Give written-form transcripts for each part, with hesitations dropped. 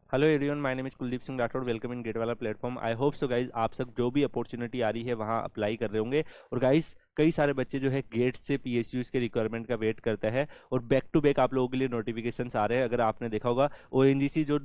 Hello everyone, my name is Kuldeep Singh Rathore. Welcome in GATE वाला platform. I hope so guys आप सब जो भी अपॉर्चुनिटी आ रही है वहाँ अप्लाई कर रहे होंगे। और गाइज कई सारे बच्चे जो है गेट से पीएसयूज के रिक्वायरमेंट का वेट करते हैं और बैक टू बैक आप लोगों के लिए नोटिफिकेशंस आ रहे हैं। अगर आपने देखा होगा ओएनजीसी जो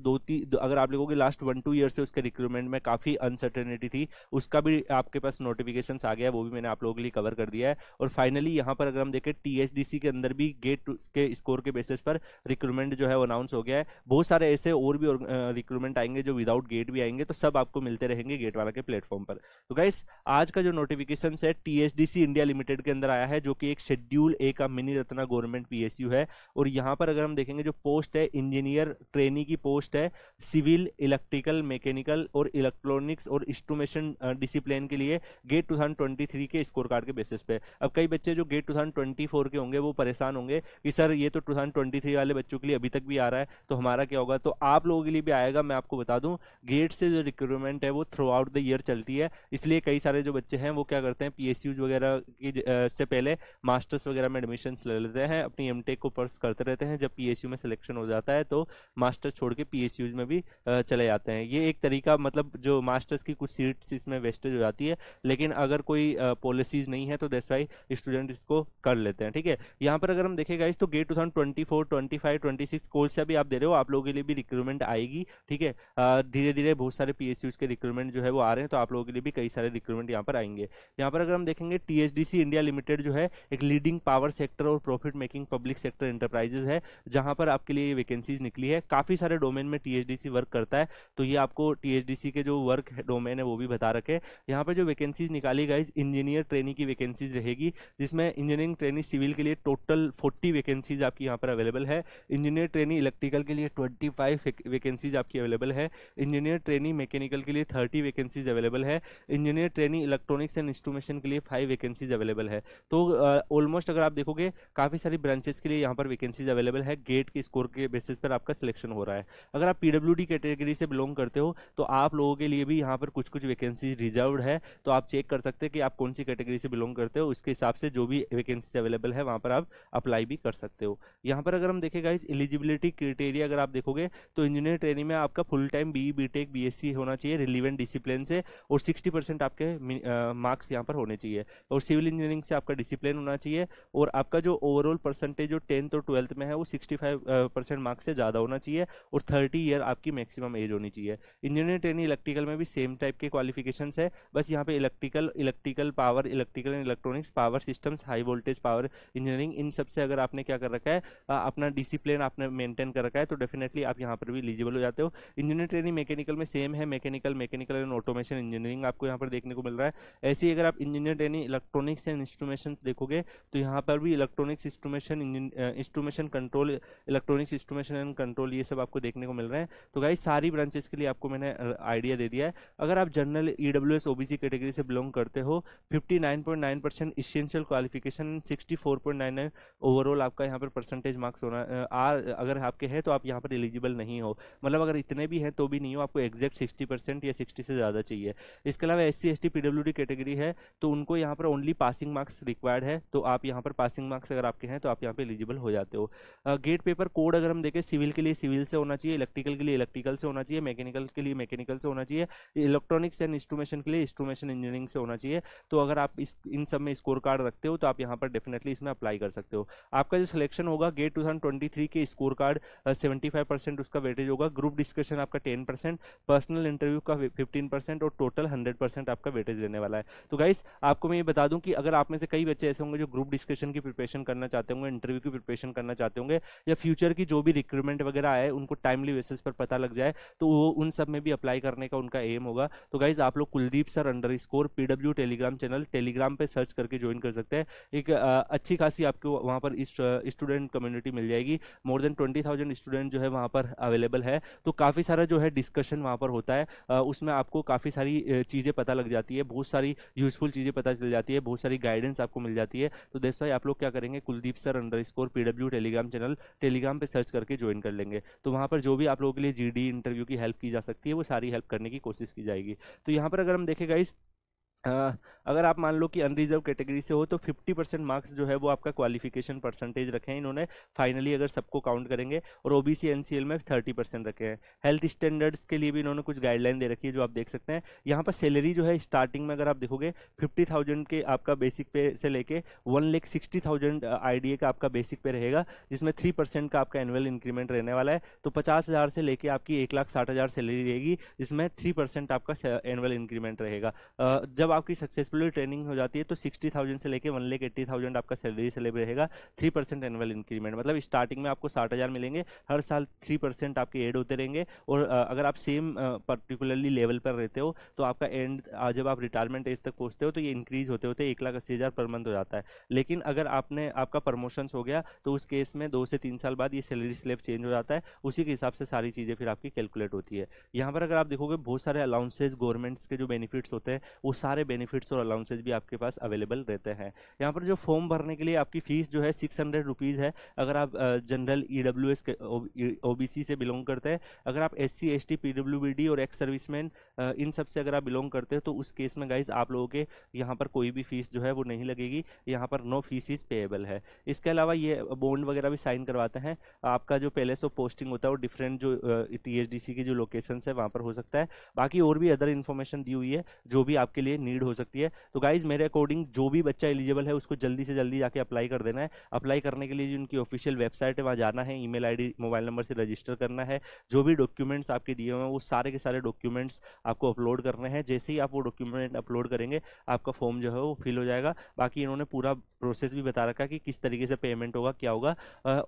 अगर आप लोगों के लास्ट 1-2 ईयर से उसके रिक्रूटमेंट में काफ़ी अनसर्टेनिटी थी, उसका भी आपके पास नोटिफिकेशंस आ गया है, वो भी मैंने आप लोगों के लिए कवर कर दिया है। और फाइनली यहाँ पर अगर हम देखें टीएचडीसी के अंदर भी गेट के स्कोर के बेसिस पर रिक्रूटमेंट जो है वो अनाउंस हो गया है। बहुत सारे ऐसे और भी रिक्रूटमेंट आएंगे जो विदाउट गेट भी आएंगे, तो सब आपको मिलते रहेंगे गेट वाला के प्लेटफॉर्म पर। तो गाइस आज का जो नोटिफिकेशन है टीएचडीसी इंडिया लिमिटेड के अंदर आया है, जो कि एक शेड्यूल ए का मिनी रत्ना गवर्नमेंट पीएसयू है। और यहाँ पर अगर हम देखेंगे जो पोस्ट है इंजीनियर ट्रेनी की पोस्ट है, सिविल, इलेक्ट्रिकल, मैकेनिकल और इलेक्ट्रॉनिक्स और इंस्ट्रूमेंटेशन डिसिप्लिन के लिए गेट 2023 के स्कोर कार्ड के बेसिस पे। अब कई बच्चे जो गेट 2024 के होंगे वो परेशान होंगे कि सर ये तो 2023 वाले बच्चों के लिए अभी तक भी आ रहा है, तो हमारा क्या होगा। तो आप लोगों के लिए भी आएगा। मैं आपको बता दूं, गेट से जो रिक्रूटमेंट है वो थ्रू आउट द ईयर चलती है, इसलिए कई सारे जो बच्चे हैं वो क्या करते हैं पीएसयूज वगैरह की से पहले मास्टर्स वगैरह में एडमिशन ले लेते हैं, अपनी एमटेक को पर्स करते रहते हैं। जब पीएसयू में सिलेक्शन हो जाता है तो मास्टर्स छोड़ के पीएसयूज में भी चले जाते हैं। ये एक तरीका, मतलब जो मास्टर्स की कुछ सीट्स इसमें वेस्टेज हो जाती है, लेकिन अगर कोई पॉलिसीज नहीं है तो दैट्स वाई स्टूडेंट इसको कर लेते हैं। ठीक है, यहाँ पर अगर हम देखें गाइस तो गेट 2024, 25, 26 कोर्स से भी आप दे रहे हो, आप लोगों के लिए भी रिक्रूटमेंट आएगी। ठीक है, धीरे धीरे बहुत सारे पीएसयूज के रिक्रूटमेंट जो है वो आ रहे हैं, तो आप लोगों के लिए भी कई सारे रिक्रूटमेंट यहाँ पर आएंगे। यहाँ पर अगर हम देखेंगे टीएचडीसी इंडिया लिमिटेड जो है एक लीडिंग पावर सेक्टर और profit making public sector enterprises है, जहां पर आपके लिए वैकेंसीज निकली है। काफी सारे डोमेन में टीएचडीसी वर्क करता है, तो ये आपको टीएचडीसी के जो वर्क डोमेन है वो भी बता रखे। यहाँ पर जो वैकेंसीज निकाली गई इंजीनियर ट्रेनिंग की वैकेंसीज रहेगी, जिसमें इंजीनियरिंग ट्रेनिंग सिविल के लिए टोटल 40 वैकेंसीज आपकी यहाँ पर अवेलेबल है। इंजीनियर ट्रेनिंग इलेक्ट्रिकल के लिए 25 वैकेंसीज आपकी अवेलेबल है। इंजीनियर ट्रेनिंग मैकेनिकल के लिए 30 वैकेंसीज अवेलेबल है। Engineer training electronics and instrumentation के लिए 5 वैकेंसीज अवेलेबल है। तो ऑलमोस्ट अगर आप देखोगे काफी सारी ब्रांचेस के लिए यहाँ पर वैकेंसीज अवेलेबल है। गेट के स्कोर के बेसिस पर आपका सिलेक्शन हो रहा है। अगर आप पीडब्ल्यूडी कैटेगरी से बिलोंग करते हो तो आप लोगों के लिए भी यहाँ पर कुछ कुछ वैकेंसी रिजर्व्ड है, तो आप चेक कर सकते हैं कि आप कौन सी कैटेगरी से बिलोंग करते हो, उसके हिसाब से जो भी वैकेंसी अवेलेबल है वहाँ पर आप अप्लाई भी कर सकते हो। यहाँ पर अगर हम देखें गाइस एलिजिबिलिटी क्राइटेरिया अगर आप देखोगे तो इंजीनियर ट्रेनिंग में आपका full time BE BTech BSc होना चाहिए रिलीवेंट डिसिप्लिन से, और 60% आपके मार्क्स यहाँ पर होने चाहिए। और सिविल इंजीनियरिंग से आपका डिसिप्लिन होना चाहिए, और आपका जो ओवरऑल परसेंटेज जो 10th और 12th में है वो 65% मार्क्स से ज़्यादा होना चाहिए, और 30 ईयर आपकी मैक्सिमम एज होनी चाहिए। इंजीनियर ट्रेनिंग इलेक्ट्रिकल में भी सेम टाइप के क्वालिफिकेशन है, बस यहाँ पे electrical power, electrical and electronics, power systems, high voltage power engineering, इन सब से अगर आपने क्या कर रखा है अपना डिसिप्लिन आपने मेंटेन कर रखा है, तो डेफिनेटली आप यहाँ पर भी एलिजिबल हो जाते हो। इंजीनियर ट्रेनिंग मैकेनिकल में सेम है, मैकेनिकल एंड ऑटोमेशन इंजीनियरिंग आपको यहाँ पर देखने को मिल रहा है। ऐसे ही अगर आप engineer training electronics and instrumentation देखोगे तो यहाँ पर भी electronics instrumentation control, electronics instrumentation and control, ये सब आपको देखने को मिल रहे हैं। तो गाइस सारी ब्रांचेस के लिए आपको मैंने आइडिया दे दिया है। अगर आप जनरल ईडब्ल्यूएस ओबीसी कैटेगरी से बिलोंग करते हो, 59.9% इसेंशियल क्वालिफिकेशन, 64.99 ओवरऑल आपका यहाँ पर परसेंटेज मार्क्स होना अगर आपके हैं तो आप यहाँ पर एलिजिबल नहीं हो। मतलब अगर इतने भी हैं तो भी नहीं हो, आपको एग्जैक्ट 60% या 60 से ज़्यादा चाहिए। इसके अलावा एससी एसटी पीडब्ल्यूडी कैटेगरी है तो उनको यहाँ पर ओनली पासिंग मार्क्स रिक्वायर्ड है, तो आप यहाँ पर पासिंग मार्क्स अगर आपके हैं तो आप यहाँ पे एलिजिबल हो जाते हो। गेट पेपर कोड अगर हम देखें, सिविल के लिए सिविल से होना चाहिए, इलेक्ट्रिकल के लिए इलेक्ट्रिकल से होना चाहिए, मैकेनिकल के लिए मैकेनिकल से होना चाहिए, इलेक्ट्रॉनिक्स एंड इंस्ट्रूमेशन के लिए इंस्ट्रूमेशन इंजीनियरिंग से होना चाहिए। तो अगर आप इन सब में स्कोर कार्ड रखते हो तो आप यहाँ पर डेफिनेटली इसमें अप्लाई कर सकते हो। आपका जो सिलेक्शन होगा गेट 2023 के स्कोर कार्ड 75% उसका वेटेज होगा, ग्रुप डिस्कशन आपका 10%, पर्सनल इंटरव्यू का 15% और टोटल 100% आपका वेटेज रहने वाला है। तो गाइस आपको मैं ये बता दूं कि अगर आप में से कई बच्चे ऐसे होंगे जो ग्रुप डिस्कशन की प्रिपरेशन करना चाहते होंगे, इंटरव्यू की प्रिपरेशन करना चाहते होंगे, या फ्यूचर की जो भी रिक्रूटमेंट वगैरह आए उनको टाइमली बेसिस पर पता लग जाए, तो वो उन सब में भी अप्लाई करने का उनका एम होगा। तो गाइज आप लोग Kuldeep sir underscore PW Telegram channel Telegram पे सर्च करके ज्वाइन कर सकते हैं। एक अच्छी खासी आपको वहाँ पर स्टूडेंट कम्युनिटी मिल जाएगी। मोर देन 20,000 स्टूडेंट जो है वहाँ पर अवेलेबल है, तो काफ़ी सारा जो है डिस्कशन वहाँ पर होता है। उसमें आपको काफ़ी सारी चीज़ें पता लग जाती है, बहुत सारी यूजफुल चीज़ें पता चल जाती है, बहुत सारी गाइडेंस आपको मिल जाती है। तो दैट्स व्हाई आप लोग क्या करेंगे, Kuldeep sir underscore PW Telegram channel Telegram पे सर्च करके ज्वाइन कर लेंगे। तो वहाँ पर जो भी आप लोगों के लिए जीडी इंटरव्यू की हेल्प की जा सकती है वो सारी हेल्प करने की कोशिश की जाएगी। तो यहाँ पर अगर हम देखें गाइस अगर आप मान लो कि अनरिजर्व कैटेगरी से हो तो 50% मार्क्स जो है वो आपका क्वालिफिकेशन परसेंटेज रखे हैं इन्होंने फाइनली, अगर सबको काउंट करेंगे। और ओबीसी एनसीएल में 30% रखे हैं। हेल्थ स्टैंडर्ड्स के लिए भी इन्होंने कुछ गाइडलाइन दे रखी है जो आप देख सकते हैं। यहाँ पर सैलरी जो है स्टार्टिंग में अगर आप देखोगे 50,000 के आपका बेसिक पे से लेके 1,60,000 आईडीए का आपका बेसिक पे रहेगा, जिसमें 3% का आपका एनुअल इंक्रीमेंट रहने वाला है। तो 50,000 से लेके आपकी 1,60,000 सैलरी रहेगी, जिसमें 3% आपका एनुअल इंक्रीमेंट रहेगा। जब आपकी सक्सेसफुली ट्रेनिंग हो जाती है तो 60,000 से लेके 1,80,000 आपका सैलरी स्लैब रहेगा। 3% एनुअल इंक्रीमेंट, मतलब स्टार्टिंग में आपको 60,000 मिलेंगे, हर साल 3% आपके ऐड होते रहेंगे। और अगर आप सेम पर्टिकुलरली लेवल पर रहते हो तो आपका एंड जब आप रिटायरमेंट एज तक पहुंचते हो तो ये इंक्रीज होते होते 1,80,000 पर मंथ हो जाता है। लेकिन अगर आपका प्रमोशन हो गया तो उस केस में 2 से 3 साल बाद ये सैलरी स्लैब चेंज हो जाता है, उसी के हिसाब से सारी चीज़ें फिर आपकी कैलकुलेट होती है। यहाँ पर अगर आप देखोगे बहुत सारे अलाउंसेज गवर्नमेंट्स के जो बेनिफिट्स होते हैं वो सारे बेनिफिट्स और अलाउंसेज भी आपके पास अवेलेबल रहते हैं। यहाँ पर जो फॉर्म भरने के लिए आपकी फीस जो है 600 रुपीज़ है, अगर आप जनरल ईडब्ल्यूएस के ओबीसी से बिलोंग करते हैं। अगर आप एससी एसटी पीडब्ल्यूबीडी और एक्स सर्विसमैन इन सब से अगर आप बिलोंग करते हो तो उस केस में गाइज आप लोगों के यहाँ पर कोई भी फीस जो है वो नहीं लगेगी, यहाँ पर नो फीस इज पेएबल है। इसके अलावा ये बॉन्ड वगैरह भी साइन करवाते हैं। आपका जो प्लेस ऑफ पोस्टिंग होता है वो डिफरेंट जो टीएचडीसी की जो लोकेशन है वहाँ पर हो सकता है। बाकी और भी अदर इन्फॉर्मेशन दी हुई है जो भी आपके लिए नीड हो सकती है। तो गाइज मेरे अकॉर्डिंग जो भी बच्चा एलिजिबल है उसको जल्दी से जल्दी जाके अप्लाई कर देना है। अप्लाई करने के लिए जो उनकी ऑफिशियल वेबसाइट है वहाँ जाना है, ईमेल आईडी मोबाइल नंबर से रजिस्टर करना है। जो भी डॉक्यूमेंट्स आपके दिए हुए हैं वो सारे के सारे डॉक्यूमेंट्स आपको अपलोड करने हैं। जैसे ही आप वो डॉक्यूमेंट अपलोड करेंगे आपका फॉर्म जो है वो फिल हो जाएगा। बाकी इन्होंने पूरा प्रोसेस भी बता रखा है कि किस तरीके से पेमेंट होगा, क्या होगा।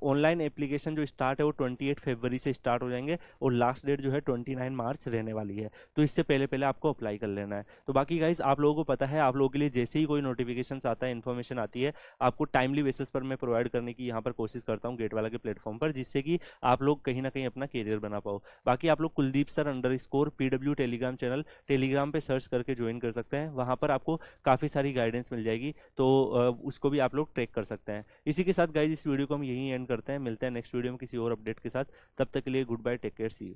ऑनलाइन एप्लीकेशन जो स्टार्ट है वो 28 फरवरी से स्टार्ट हो जाएंगे और लास्ट डेट जो है 29 मार्च रहने वाली है। तो इससे पहले पहले आपको अप्लाई कर लेना है। तो बाकी गाइज आप लोगों को पता है, आप लोगों के लिए जैसे ही कोई नोटिफिकेशन आता है, इन्फॉर्मेशन आती है, आपको टाइमली बेसिस पर मैं प्रोवाइड करने की यहाँ पर कोशिश करता हूँ गेट वाला के प्लेटफॉर्म पर, जिससे कि आप लोग कहीं ना कहीं अपना करियर बना पाओ। बाकी आप लोग Kuldeep sir _PW Telegram channel Telegram पे सर्च करके ज्वाइन कर सकते हैं। वहाँ पर आपको काफ़ी सारी गाइडेंस मिल जाएगी, तो उसको भी आप लोग ट्रैक कर सकते हैं। इसी के साथ गाइज इस वीडियो को हम यहीं एंड करते हैं। मिलते हैं नेक्स्ट वीडियो में किसी और अपडेट के साथ। तब तक के लिए good bye, take care, see you.